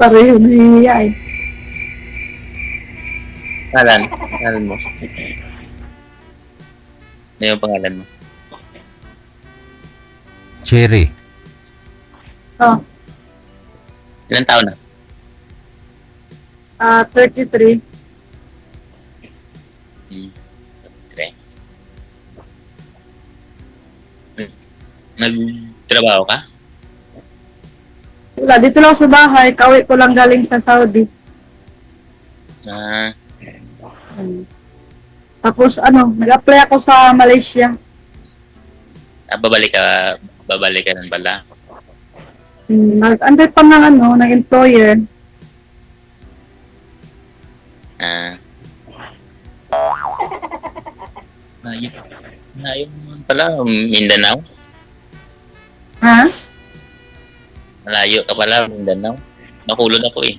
Pareho nahihiya eh. Pangalan mo. Ano yung pangalan mo? Cherry. Oh, Ilang taon na? 33. Okay. Nagtrabaho ka? Wala, dito lang ako sa bahay. Kauwi ko lang galing sa Saudi. Tapos nag-apply ako sa Malaysia. Babalik ka nun pala. Nag-antay pa ng employer. Ngayon naman pala, Mindanao. Ha? Malayo ka pala, Mindanao. Nakulod ako eh.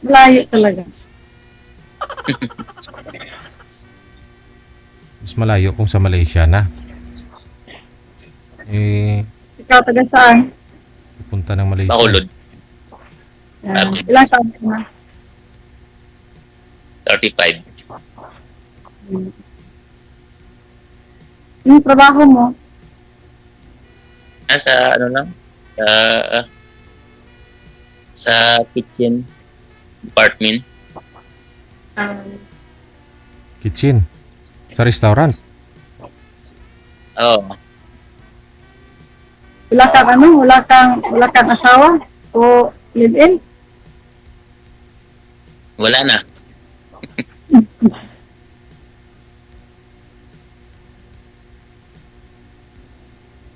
Malayo talaga. Mas malayo kung sa Malaysia na. Ikaw taga saan? Pupunta ng Malaysia. Nakulod. Ilang taon ka na? 35. Yung trabaho mo? Nasa lang? Sa kitchen department. Kitchen. Sa restaurant. Oo. Wala kang asawa? O live-in? Wala na.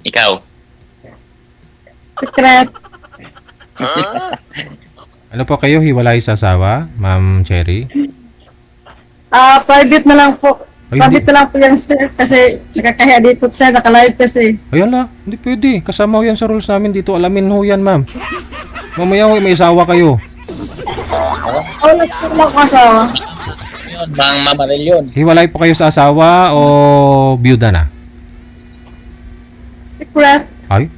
Ikaw? Secret? Ano po kayo, hiwalay sa asawa, Ma'am Cherry? Private na lang po. Ay, Private na lang po yan, sir. Kasi nakakahiya dito siya, naka-live kasi. Ayan na, hindi pwede. Kasama ho yan sa rules namin dito. Alamin ho yan, ma'am. Mamaya ho, may asawa kayo. Wala po lang ako asawa. Yun, bang mamaril yun. Hiwalay po kayo sa asawa o byuda na? Secret? Ay?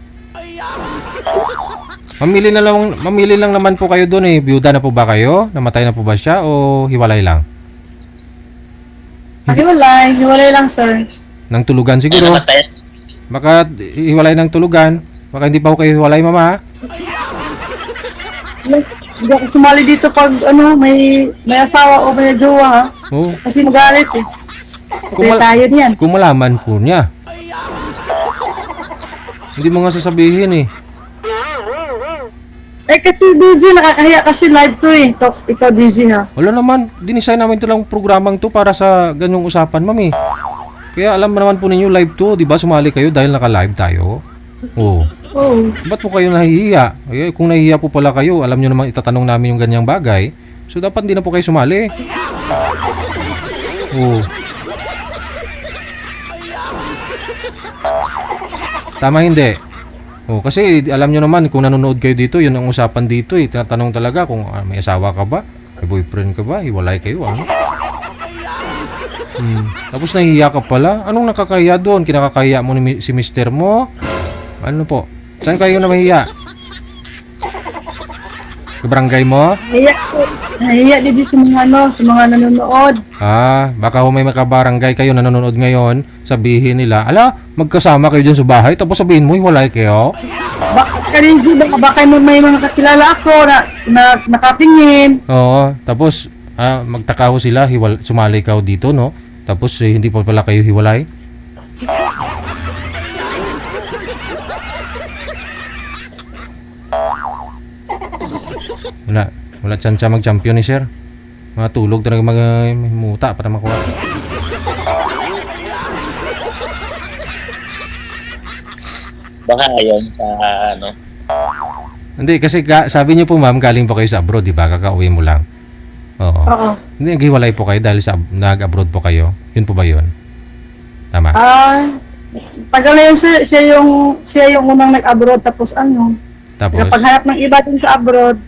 Mamili lang naman po kayo doon eh. Byuda na po ba kayo? Namatay na po ba siya o hiwalay lang? Hiwalay lang, sir. Nang tulugan Ano siguro. namatay? Baka hiwalay ng tulugan. Baka hindi pa ho kayo hiwalay, mama. Hindi ako sumali dito pag may asawa o may jowa, ha? Oo. Kasi magalit eh. Kung Kasi tayo niyan. Kung malaman po niya. Hindi mo nga sasabihin eh. Kasi DJ, nakakahiya kasi live to eh. Ikaw DJ, ha? Wala naman, dinisign namin ito lang programang to para sa ganyong usapan, mami. Kaya alam naman po ninyo live to, di ba? Sumali kayo dahil naka-live tayo. Oo. Oo. Ba't po kayo nahihiya? Eh, kung nahihiya po pala kayo, alam nyo naman itatanong namin yung ganyang bagay. So dapat hindi na po kayo sumali. Oo. Tama hindi? Oh, kasi alam nyo naman kung nanonood kayo dito, yun ang usapan dito eh. Tinatanong talaga kung may asawa ka ba? May boyfriend ka ba? Hiwalay kayo, ano? Tapos nahihiya ka pala? Anong nakakahiya doon? Kinakakahiya mo si mister mo? Ano po? Saan kayo na mahiya? Sa barangay mo? Nahiya din sa mga nanonood. Baka may makabarangay kayo na nanonood ngayon, sabihin nila, ala, magkasama kayo dyan sa bahay, tapos sabihin mo, hiwalay kayo? Baka may mga kakilala ako na nakatingin. Oo, tapos magtaka ho sila, sumali ka ho dito, no? Tapos hindi pa pala kayo hiwalay? Wala chance mag-champion ni sir. Matulog talaga muta para makuha. Baka ayon sa Hindi, kasi sabi niyo po ma'am, galing po kayo sa abroad, di ba? Kakauwi mo lang. Oo. Hindi, naghiwalay po kayo dahil nag-abroad po kayo. Yun po ba yun? Tama? Tagal na yun, sir. Siya yung unang nag-abroad, tapos paghanap ng iba din sa abroad.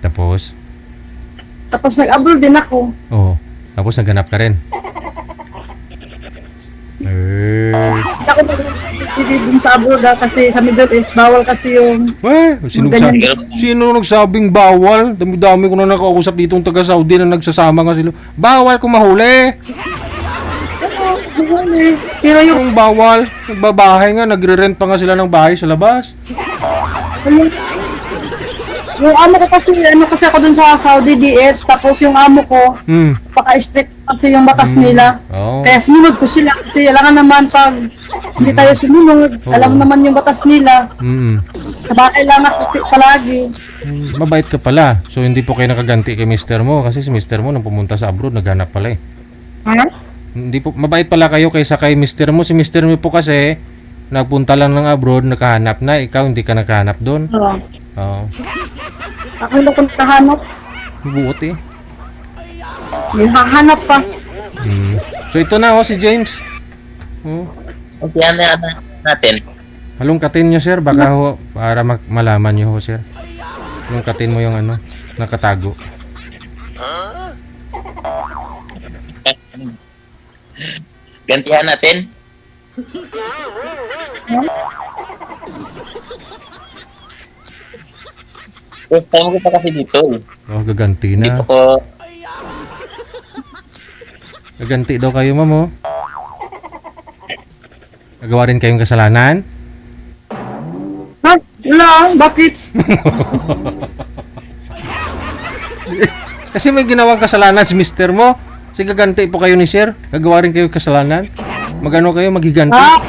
Tapos nag-abroad din ako. Oo. Tapos naghanap ka rin. hindi dun sa abroad kasi sa Middle East, bawal kasi yung Sino nagsabing bawal? Dami-dami ko na nakausap dito ng taga Saudi na nagsasama nga sila. Bawal kung mahuli. pero Yung yung bawal, nagbabahay nga, nagre-rent pa nga sila ng bahay sa labas. yung amo ko kasi, ano kasi ako dun sa Saudi DH, tapos yung amo ko, Hmm. paka-strict kasi yung batas nila. Oh. Kaya sinunod ko sila kasi alangan naman pag hindi tayo sumunod, Oo. alam naman yung batas nila. Mm. Sa bahay lang ako palagi. Mabait ka pala. So hindi po kayo nakaganti kay mister mo kasi si mister mo nung pumunta sa abroad naghanap pala eh. Ha? Hindi po mabait pala kayo kaysa kay mister mo. Si mister mo po kasi nagpunta lang ng abroad, nakahanap na, ikaw hindi ka nakahanap doon. Oo. Oo. Ako na kung nahanap. Buot eh. May hahanap pa. Mm. So ito na oh si James. Oh. Okay, natin. Halongkatin nyo sir, baka ho, para malaman nyo ho sir. Halongkatin mo yung ano, nakatago. Gantihan natin. First time ko pa kasi dito eh. Oh, gaganti Hindi na. pa ko, Gaganti daw kayo ma'am oh. Nagawa rin kayong kasalanan? Ha? Wala, bakit? Kasi may ginawang kasalanan si mister mo. Sige, gaganti po kayo ni sir. Gagawa rin kayo kasalanan. Magano kayo, maghiganti. Ha?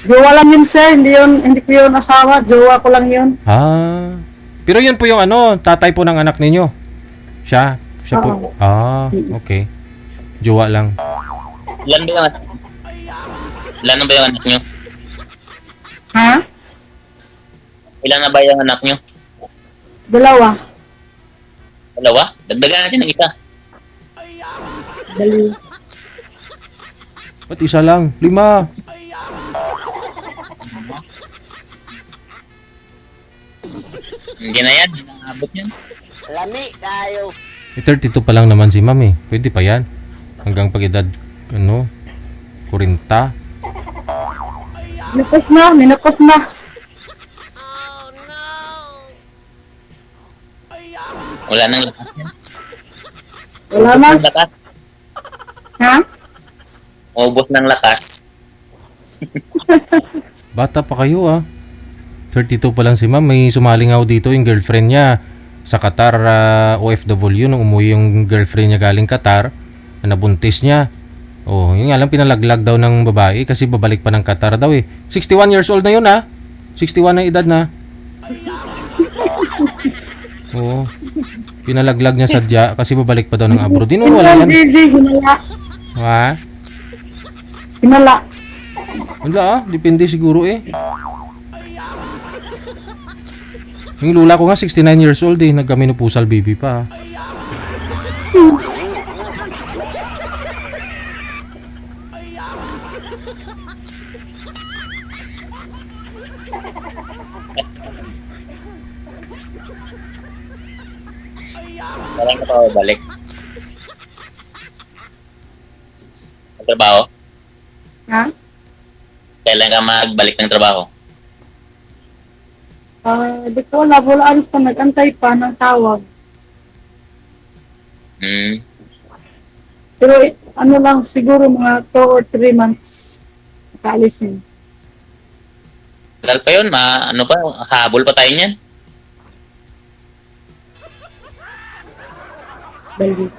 Jowa lang yun, sir. Hindi ko yun asawa. Jowa ko lang yun. Ah. Pero yun po yung ano, tatay po ng anak ninyo. Siya po. Oo. Ah, okay. Jowa lang. ilan ba yung anak? Ilan na ba yung anak nyo? Ha? Ilan na ba yung anak nyo? Dalawa. Dalawa? Dagdagan natin ng isa. Dali. Ba't isa lang? 5. Hindi na yan. Hindi na abot yan. Eh, 32 pa lang naman si ma'am eh. Pwede pa yan. Hanggang pag-edad, ano, 40. Minapos na. Wala nang lakas yan. Wala Ubos na. ng lakas. Ha? Ubos ng lakas. Bata pa kayo ah. 32 pa lang si ma'am. May sumaling ako dito yung girlfriend niya sa Qatar, OFW, nung umuwi yung girlfriend niya galing Qatar, na nabuntis niya. Oh, yun nga lang pinalaglag daw ng babae kasi babalik pa ng Qatar daw eh. 61 years old na yun ah. 61 na edad na. Oo. Pinalaglag niya sadya kasi babalik pa daw ng abroad. Di nun, wala yan. Hinala. Ha? Hinala. Wala ah. Depende siguro eh. Yung lula ko nga 69 years old eh. Nagka-menopausal baby pa. Kailan ka pa babalik? Ang trabaho? Ha? Kailan ka magbalik ng trabaho? Di ko wala. Wala pa. Nag-antay pa ng tawag. Hmm. Pero ano lang, siguro mga 2 or 3 months. Kaalisin. Tagal pa yun. Ano pa? Habol pa tayo niyan. Dali.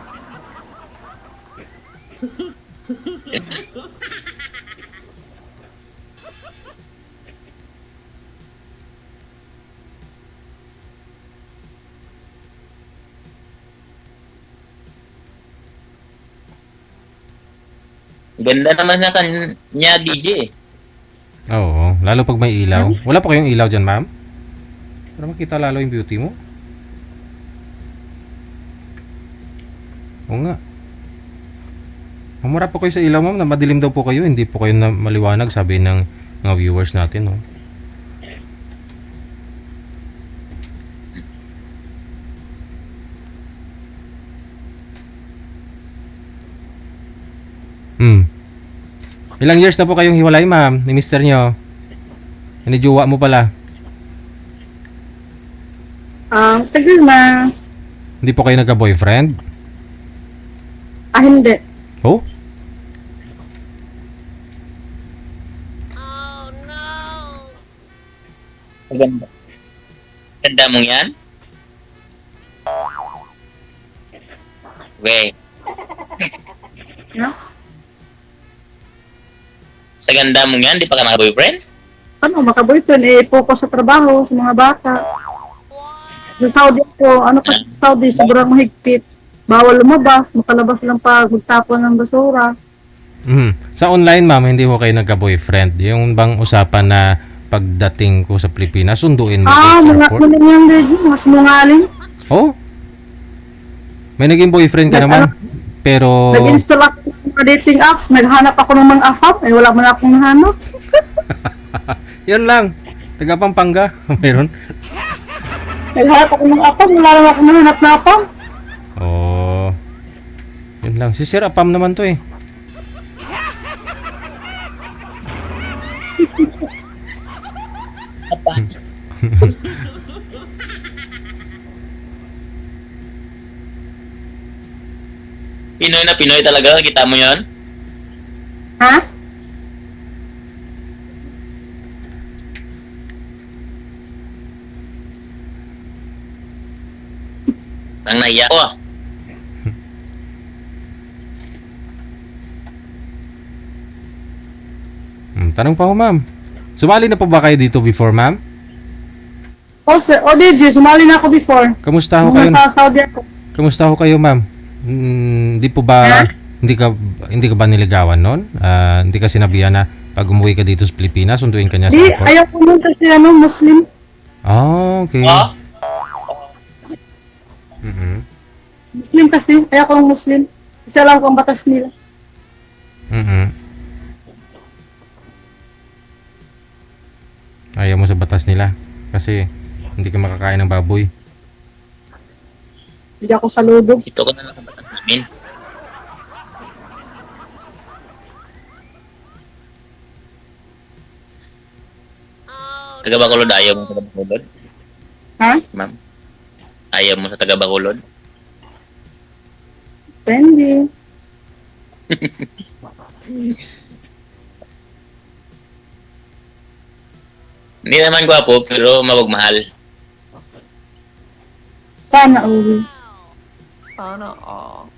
Ganda naman na kanya DJ eh. Oo. Lalo pag may ilaw. Wala pa kayong ilaw dyan ma'am? Para makita lalo yung beauty mo. Oo nga. Mamura po kayo sa ilaw ma'am na madilim daw po kayo. Hindi po kayo na maliwanag sabi ng mga viewers natin. No? Ilang years na po kayong hiwalay, ma'am, ni mister nyo? Inijuwa mo pala. Tagal na. Hindi po kayo nagka-boyfriend? Hindi. Oh? Maganda. Ganda mong yan? Okay. No? Sa ganda mong yan, di pa ka naka-boyfriend? Ano, maka-boyfriend, focus sa trabaho, sa mga bata. Sa Saudi po, sa Saudi, sobrang mahigpit. Bawal lumabas, makalabas lang pag magtapon ng basura. Sa online, ma'am, hindi ko kayo nagka-boyfriend. Yung bang usapan na pagdating ko sa Pilipinas, sunduin mo ko sa mga airport? ano yung lady, mga sinungaling. Oh? May naging boyfriend ka naman. Pero... Nag-install ako ng mga dating apps, naghanap ako ng mga afam, wala man akong nahanap. Yun lang. Taga Pampanga. Meron. Naghanap ako ng afam, wala naman akong nahanap na afam. Oh. Yun lang. Si Sir Apam naman to eh. Apa? Pinoy na Pinoy talaga, kita mo yon? Ha? Nang naiya ko ah. Tanong pa ho, ma'am. Sumali na po ba kayo dito before, ma'am? Sir, DJ, sumali na ako before. Kamusta ho Nung kayo? nasa Saudi ako. Kamusta ho kayo, ma'am? Hindi po ba Ha? hindi ka ba niligawan noon? Hindi ka sinabihan na pag umuwi ka dito sa Pilipinas, sunduin ka niya sa Di, airport? ayaw ko nun kasi Muslim. Ah, okay. Oh? Mhm. Muslim kasi, ayaw ko ng Muslim. Isa lang ko ang batas nila. Mhm. Ayaw mo sa batas nila kasi hindi ka makakain ng baboy. Hindi ako saludo. Dito ko na lang sa batas namin. Taga Bacolod, ayaw mo sa taga Bacolod? Ha? Ma'am? Ayaw mo sa taga Bacolod? Depende. Hindi naman gwapo, pero mabagmahal. Sana uwi. Sana all.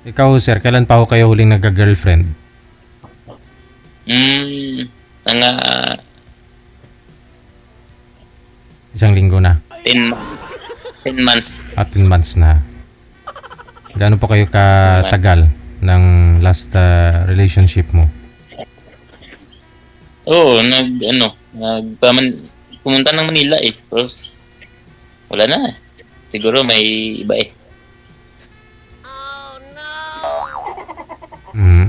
Ikaw, sir, kailan pa ho kayo huling nagka-girlfriend? Mga Isang linggo na. 10 months. 10 months na. Gaano po kayo katagal ng last relationship mo? Oo, pumunta ng Manila eh. Pero wala na. Siguro may iba eh. Mhm.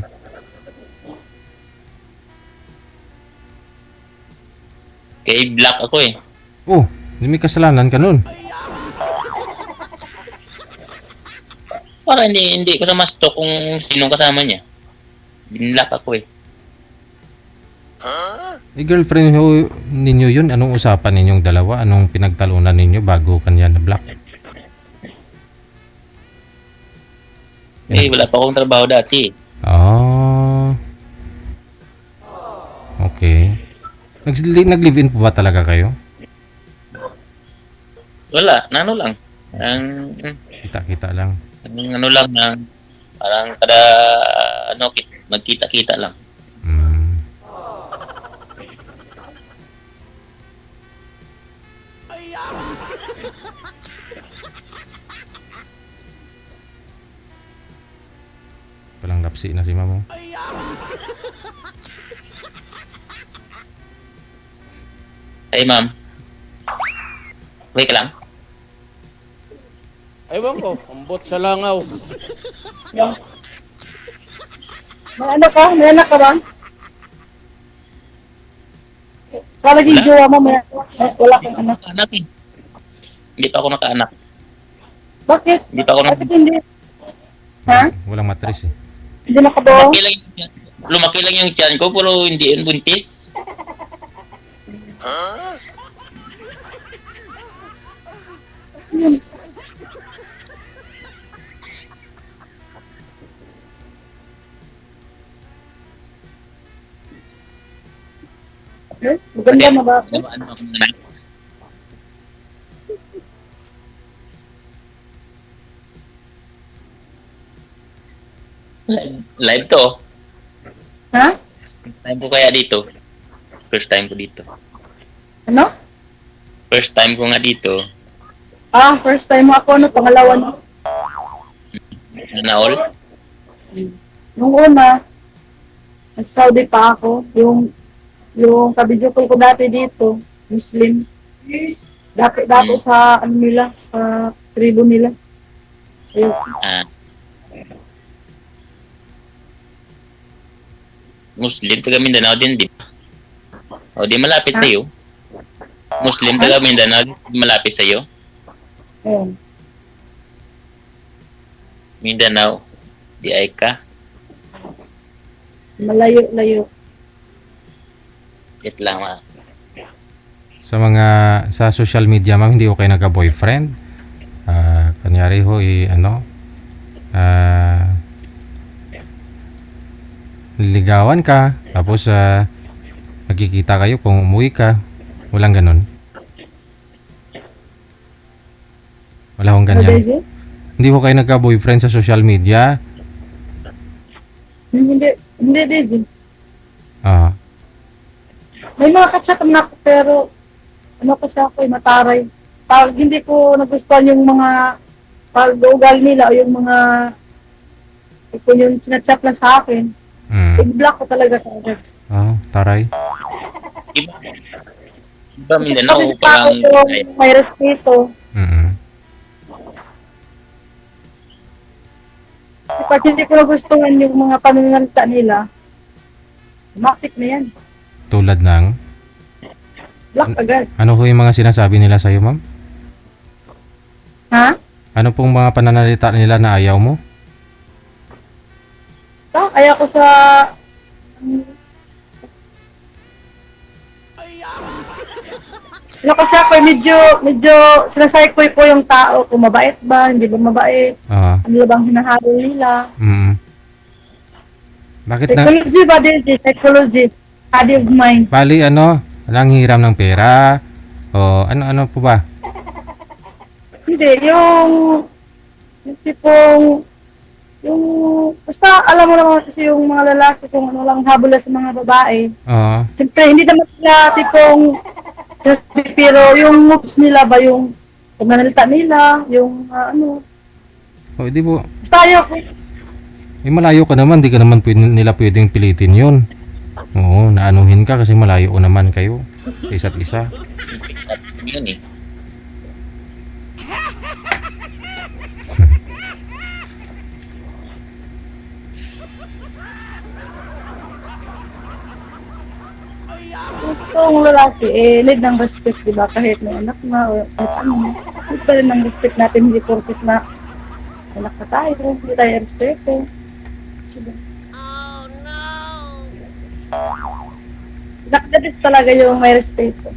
Kay black ako eh. Oh, hindi may kasalanan ka nun. Para hindi ko sa masto kung sinong kasama niya. Binlock ako eh. Girlfriend ninyo yun, anong usapan ninyong dalawa? Anong pinagtalunan ninyo bago kanya na-block? Eh, wala pa akong trabaho dati eh. Ah. Okay. Nag-live-in po ba talaga kayo? Wala, nano lang. Kita-kita lang. Ano lang, parang kada, magkita-kita lang. Mm. Palang lapsi na si mamo. Ay, ma'am. Okay ka lang? Ewan ko, ambot sa langaw. May anak ka? May anak ka ba? Sa naging Wala. jowa mo, wala kang anak. Anak eh. Hindi pa ako nakaanak. Bakit? Hindi pa ako Bakit hindi? Ha? Walang matris eh. Hindi nakabuo? Lumaki lang yung tiyan ko, pero hindi yun buntis. Maganda na ba? Ano ako na? Live to. Ha? Time ko kaya dito. First time ko dito. Ano? First time ko nga dito. First time mo ako, pangalawa na. Na all. Nung una, sa Saudi pa ako, yung kabidyo ko dati dito, Muslim. Dati sa ano nila, sa tribo nila. Ayun. Ah. Muslim, taga Mindanao din, di ba? O, di malapit Ha? sa'yo. Muslim, taga Mindanao, di malapit sa'yo. Ayun. Mindanao, di ay ka. Malayo-layo. It lang, ah. Sa social media ma'am, hindi ko kayo nagka-boyfriend. Kanyari ho, liligawan ka, tapos nagkikita kayo kung umuwi ka. Walang ganun. Wala akong ganyan. Hindi. Hindi ko kayo nagka-boyfriend sa social media. Hindi, Daisy. Ah, May mga kachat na ako, pero ano kasi ako, mataray. Pag hindi ko nagustuhan yung mga pag-ugal nila o yung mga kung yung sinachat lang sa akin, i-block ko talaga agad. taray. Iba. Iba Mindanao, Kasi parang yung may respeto. Pag hindi ko nagustuhan yung mga pananalita nila, matik na yan. Tulad ng, Block agad. ano ho yung mga sinasabi nila sa'yo ma'am? Ha? Ano pong mga pananalita nila na ayaw mo? Kaya ko sa... Ano kasi ako, medyo sinasay ko po yung tao, kung mabait ba, hindi ba mabait, ano bang hinahabol nila. Bakit na? Psychology ba din? Psychology. Study of mind. Bali walang hiram ng pera? O ano po ba? Hindi, yung tipong, basta alam mo naman kasi yung mga lalaki kung ano lang habol sa mga babae. Oo. Siyempre, hindi naman sila tipong, pero yung moves nila ba, yung pananalita nila, yung O di po. basta ayaw ko. Malayo ka naman, di ka naman nila pwedeng pilitin yun. Oo, naanuhin ka kasi malayo naman kayo sa isa't isa. yun eh. Itong lalaki, need ng respect, di ba? Kahit may anak na, o kahit ano, need pa rin ng respect natin, hindi porket na anak na tayo, hindi tayo respeto. Oh, no! Nakadabit talaga yung may respeto.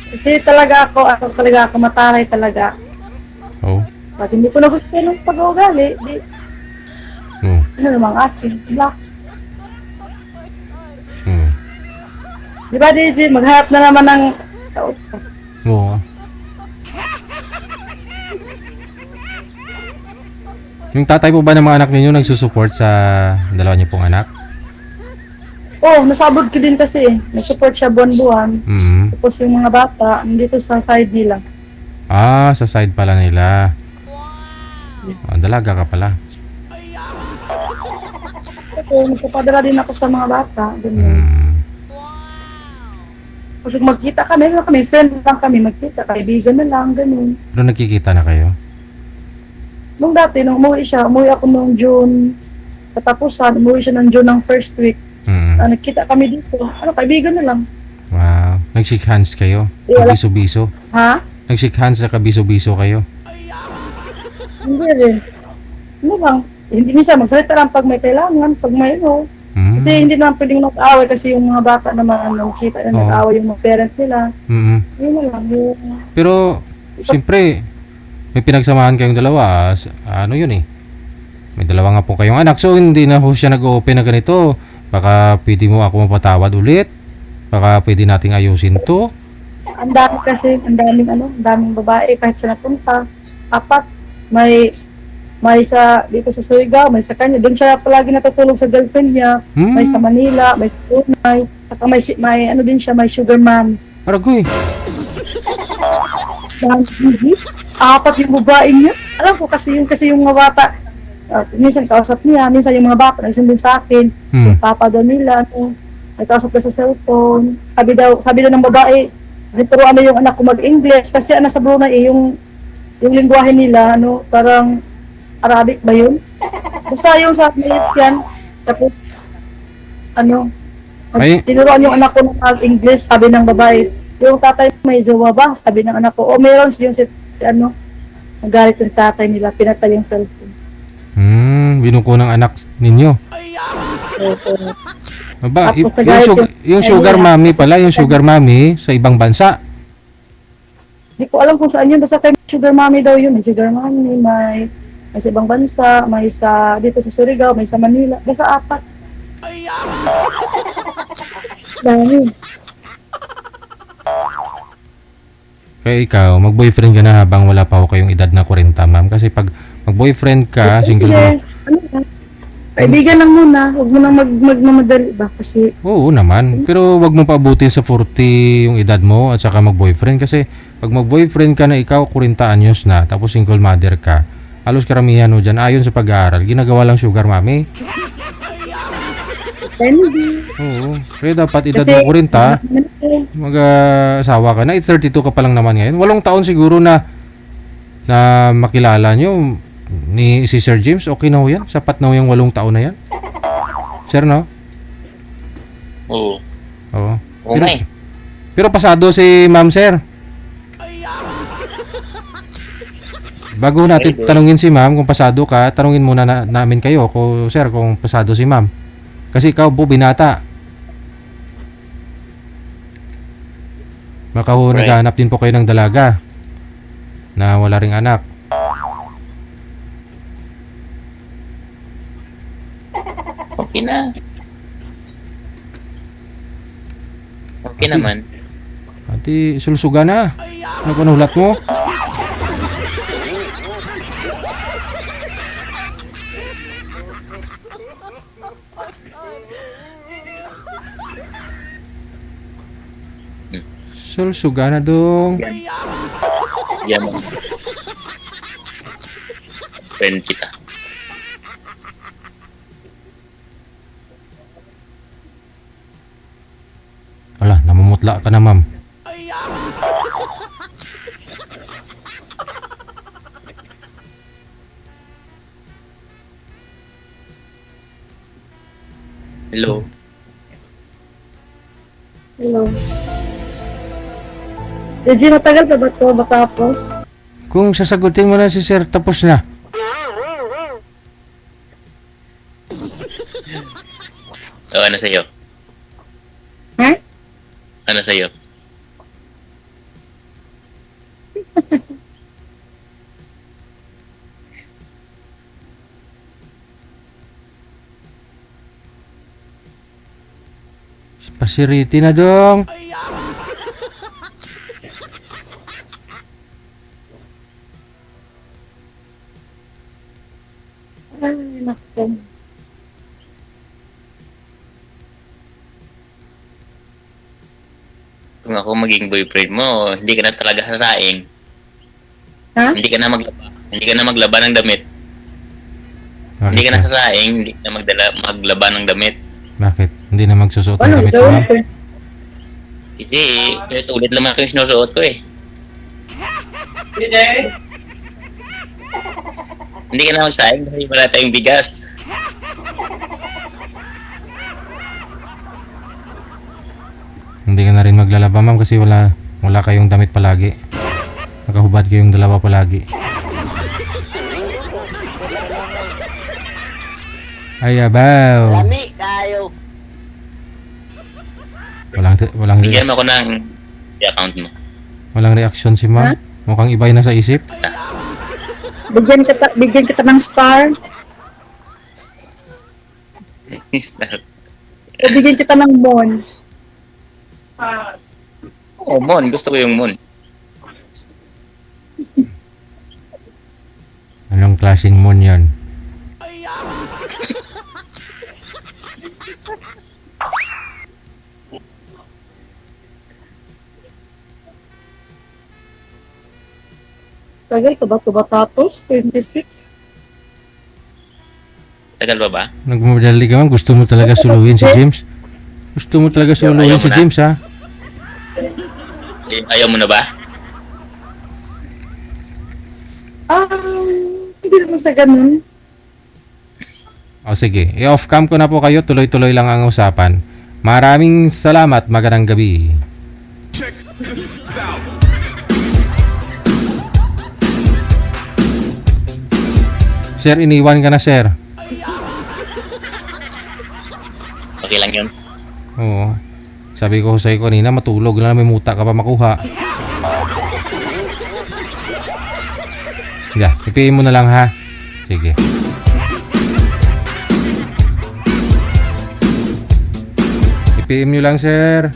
Kasi talaga ako mataray talaga. Oh. Pag hindi ko nagustuhan ng pag-uugali, di, Oo. ano namang akin, block. Oo. Di ba, DJ, maghanap na naman ng kausap. Oo. Yung tatay po ba ng mga anak ninyo nagsusupport sa dalawa niyo pong anak? Oh, nasabod ko din kasi eh. Nag-support siya buwan-buwan. Tapos yung mga bata, nandito sa side nila. Sa side pala nila. Dalaga ka pala. So, nagpapadala din ako sa mga bata. Ganyan. Kasi magkita kami, friend lang kami, magkita, kaibigan na lang, ganun. Pero nagkikita na kayo? Nung dati, nung umuwi siya, umuwi ako nung June katapusan, umuwi siya ng June ng first week. Mm. Nagkita kami dito. Kaibigan na lang. Wow. Nag-shake hands kayo? Wala. Kabiso-biso? Ha? Nag-shake hands na kabiso-biso kayo? Hindi rin. Ano lang, hindi minsan magsalita lang pag may kailangan, pag may Mm. Kasi hindi naman pwedeng nag-away kasi yung mga bata naman, kita na Oo. nag-away yung mga parents nila. Mm. Yun na lang, yung... Pero, siyempre, may pinagsamahan kayong dalawa. Ano yun eh? May dalawa nga po kayong anak. So, hindi na ho siya nag-open na ganito. Baka pwede mo ako mapatawad ulit. Baka pwede nating ayusin to. Ang dami kasi, ang daming babae kahit sa napunta. Apat, may sa dito sa Surigao, may sa kanya. Doon siya palagi natutulog sa girlfriend niya. Hmm. May sa Manila, may sa Brunei. Saka may ano din siya, may sugar mom. Aragoy. Apat yung babae niya. Alam ko kasi yung mga bata, minsan kausap niya, minsan yung mga bata nagsumbong sa akin, yung papa daw nila, nagkausap ka sa cellphone. Sabi daw ng babae, turuan mo yung anak ko mag-English kasi nasa Brunei yung lingwahe nila, parang Arabic ba yun? Basta yung sa mayit yan, tapos Ay. tinuruan yung anak ko ng mag-English, sabi ng babae, yung tatay may jowa ba? Sabi ng anak ko, meron yung si nagalit yung tatay nila, pinatay yung cellphone. Binuko ng anak ninyo. So, Aba, Tapos nagalit yung sugar mommy pala, yung sugar mommy sa ibang bansa. Hindi ko alam kung saan yun, basta kay sugar mommy daw yun. May sugar mommy, may sa ibang bansa, may sa dito sa Surigao, may sa Manila, basta apat. Dami. Kaya ikaw, mag-boyfriend ka na habang wala pa ho kayong edad na 40, ma'am. Kasi pag mag-boyfriend ka, single mo. Kaibigan lang muna, huwag mo nang magmamadali ba kasi Oo naman. Pero wag mo paabutin sa 40 yung edad mo at saka mag-boyfriend. Kasi pag mag-boyfriend ka na ikaw, 40 anyos na, tapos single mother ka, halos karamihan mo dyan, ayon sa pag-aaral, ginagawa lang sugar mommy. hindi. Oo. Kaya dapat edad Kasi, mo 40, mag-asawa ka na. 32 ka pa lang naman ngayon. 8 taon siguro na makilala nyo ni si Sir James. Okay na ho yan? Sapat na ho yung 8 taon na yan? Sir, no? Oo. Oo. Oo nga eh. Pero pasado si Ma'am, Sir. Bago natin tanungin si Ma'am kung pasado ka, tanungin muna namin kayo, Sir, kung pasado si Ma'am. Kasi ikaw po binata. Baka ho Right. naghahanap din po kayo ng dalaga na wala ring anak. Okay na. Okay naman. Ati, sulsuga na. Ano panulat mo? Sulsuga na dong. Yan mo. Friend kita. Ala, namumutla ka na, ma'am. Hello. Hello. Reggie, matagal pa ba ito matapos? Kung sasagutin mo na si Sir, tapos na. O, ano sa'yo? Ha? Ano sa'yo? Pasiriti na dong. Ay, naku. Kung ako maging boyfriend mo, hindi ka na talaga sasaing. Ha? Hindi ka na maglaba. Hindi ka na maglaba ng damit. Bakit Hindi ka na na? sasaing, hindi ka na maglaba ng damit. Bakit? Hindi na magsusuot ng Ano, damit si gawin ma'am? ko? Kasi, ulit naman ito yung sinusuot ko eh. Hindi ka na magsaing kasi wala tayong bigas. Hindi ka na rin maglalaba ma'am kasi wala kayong damit palagi. Nakahubad kayong dalawa palagi. Ay abaw. Lami kayo. Bigyan mo ako ng account mo. Walang reaksyon si ma'am. Mukhang iba'y nasa isip. Bigyan kita ng star. O bigyan kita ng mon. Oh, Mon. Gusto ko yung Mon. Anong klaseng mon yan? Tagal ka ba ito ba tapos? 26? Tagal ba ba? Nagmamadali ka ma'am. Gusto mo talaga suluhin si James? Gusto mo talaga suluhin Ayaw mo si na. James ha? Ayaw mo na ba? Hindi naman sa ganun. O sige, i-off cam ko na po kayo. Tuloy-tuloy lang ang usapan. Maraming salamat. Magandang gabi. Sir, iniwan ka na sir. Okay lang yun. Oo. Sabi ko sa'yo kanina, matulog na may muta ka pa makuha. Yeah, ipiin mo na lang ha. Sige. I-PM nyo lang, sir.